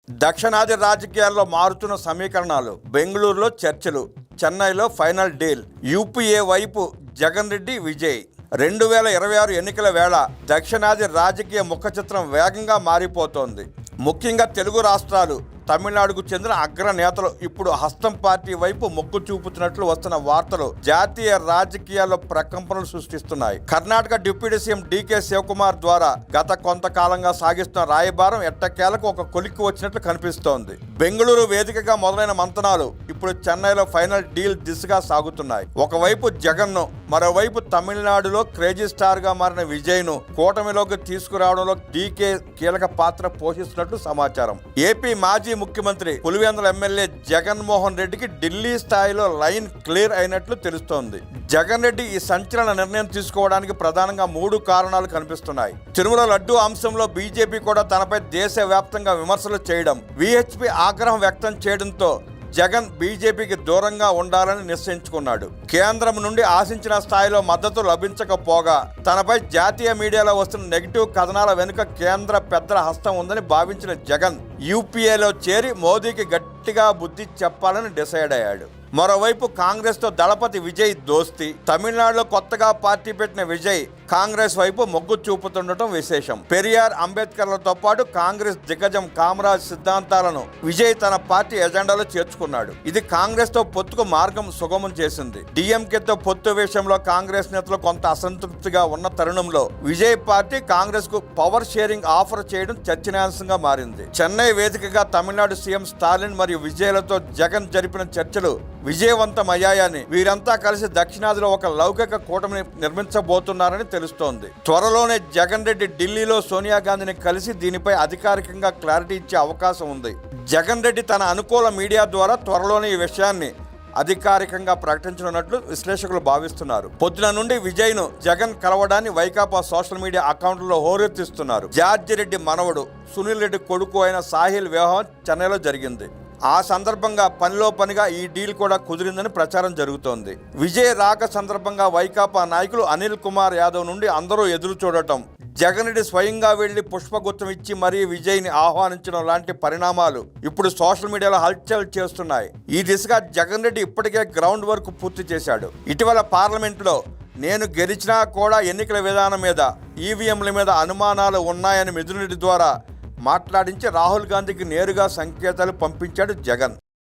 దక్షిణాది రాజకీయాల్లో మారుతున్న సమీకరణాలు, బెంగళూరులో చర్చలు, చెన్నైలో ఫైనల్ డీల్. యూపీఏ వైపు జగన్ రెడ్డి విజయ్. 2026 ఎన్నికల వేళ దక్షిణాది రాజకీయ ముఖచిత్రం వేగంగా మారిపోతోంది. ముఖ్యంగా తెలుగు రాష్ట్రాలు, తమిళనాడుకు చెందిన అగ్ర నేతలు ఇప్పుడు హస్తం పార్టీ వైపు మొగ్గు చూపుతున్నట్లు వస్తున్న వార్తలు జాతీయ రాజకీయాల్లో ప్రకంపనలు సృష్టిస్తున్నాయి. Karnataka deputy CM DK Shivakumar ద్వారా గత కొంతకాలంగా సాగిస్తున్న రాయబారం ఎట్టకేలకు ఒక కొలిక్కి వచ్చినట్లు కనిపిస్తోంది. బెంగళూరు వేదికగా మొదలైన మంతనాలు ఇప్పుడు చెన్నైలో ఫైనల్ డీల్ దిశగా సాగుతున్నాయి. ఒకవైపు జగన్ను, మరోవైపు తమిళనాడులో క్రేజీ స్టార్ గా మారిన విజయ్ను కూటమిలోకి తీసుకురావడంలో డీకే కీలక పాత్ర పోషిస్తున్నట్లు సమాచారం. ఏపీ మాజీ ముఖ్యమంత్రి పులివెందుల ఎమ్మెల్యే జగన్మోహన్ రెడ్డికి ఢిల్లీ స్థాయిలో లైన్ క్లియర్ అయినట్లు తెలుస్తోంది. జగన్ రెడ్డి ఈ సంచలన నిర్ణయం తీసుకోవడానికి ప్రధానంగా 3 కారణాలు కనిపిస్తున్నాయి. తిరుమల లడ్డూ అంశంలో బీజేపీ కూడా తనపై దేశవ్యాప్తంగా విమర్శలు చేయడం, వీహెచ్పీ ఆగ్రహం వ్యక్తం చేయడంతో జగన్ బీజేపీకి దూరంగా ఉండాలని నిశ్చయించుకున్నాడు. కేంద్రం నుండి ఆశించిన స్థాయిలో మద్దతు లభించకపోగా తనపై జాతీయ మీడియాలో వస్తున్న నెగిటివ్ కథనాల వెనుక కేంద్ర పెద్దల హస్తం ఉందని భావించిన జగన్ యూపీఏలో చేరి మోదీకి గట్టిగా బుద్ధి చెప్పాలని డిసైడ్ అయ్యాడు. మరోవైపు కాంగ్రెస్తో దళపతి విజయ్ దోస్తి. తమిళనాడులో కొత్తగా పార్టీ పెట్టిన విజయ్ కాంగ్రెస్ వైపు మొగ్గు చూపుతుండటం విశేషం. పెరియార్, అంబేద్కర్లతో పాటు కాంగ్రెస్ దిగ్గజం కామరాజ్ సిద్ధాంతాలను విజయ్ తన పార్టీ ఎజెండాలో చేర్చుకున్నాడు. ఇది కాంగ్రెస్ తో పొత్తుకు మార్గం సుగమం చేసింది. డిఎంకేతో పొత్తు విషయంలో కాంగ్రెస్ నేతలు కొంత అసంతృప్తిగా ఉన్న తరుణంలో విజయ్ పార్టీ కాంగ్రెస్ కు పవర్ షేరింగ్ ఆఫర్ చేయడం చర్చనీయాంశంగా మారింది. చెన్నై వేదికగా తమిళనాడు సీఎం స్టాలిన్ మరియు విజయ్లతో జగన్ జరిపిన చర్చలు విజయవంతమయ్యాయని, వీరంతా కలిసి దక్షిణాదిలో ఒక లౌకిక కూటమిని నిర్మించబోతున్నారని తెలుస్తోంది. త్వరలోనే జగన్ రెడ్డి ఢిల్లీలో సోనియా గాంధీని కలిసి దీనిపై అధికారికంగా క్లారిటీ ఇచ్చే అవకాశం ఉంది. జగన్ రెడ్డి తన అనుకూల మీడియా ద్వారా త్వరలోనే ఈ విషయాన్ని అధికారికంగా ప్రకటించనున్నట్లు విశ్లేషకులు భావిస్తున్నారు. పొద్దున నుండి విజయ్ను జగన్ కలవడాన్ని వైకాపా సోషల్ మీడియా అకౌంట్లలో హోరెత్తిస్తున్నారు. జార్జి రెడ్డి మనవడు సునీల్ రెడ్డి కొడుకు అయిన సాహిల్ వివాహం చెన్నైలో జరిగింది. ఆ సందర్భంగా పనిలో పనిగా ఈ డీల్ కూడా కుదిరిందని ప్రచారం జరుగుతోంది. విజయ్ రాక సందర్భంగా వైకాపా నాయకులు అనిల్ కుమార్ యాదవ్ నుండి అందరూ ఎదురు చూడటం, జగన్ రెడ్డి స్వయంగా వెళ్లి పుష్పగుచ్చం ఇచ్చి మరీ విజయ్ని ఆహ్వానించడం లాంటి పరిణామాలు ఇప్పుడు సోషల్ మీడియాలో హల్చల్ చేస్తున్నాయి. ఈ దిశగా జగన్ రెడ్డి ఇప్పటికే గ్రౌండ్ వర్క్ పూర్తి చేశాడు. ఇటీవల పార్లమెంట్లో నేను గెలిచినా కూడా ఎన్నికల విధానం మీద, ఈవీఎంల మీద అనుమానాలు ఉన్నాయని మిథున్ రెడ్డి ద్వారా మాట్లాడించి రాహుల్ గాంధీకి నేరుగా సంకేతాలు పంపించాడు జగన్.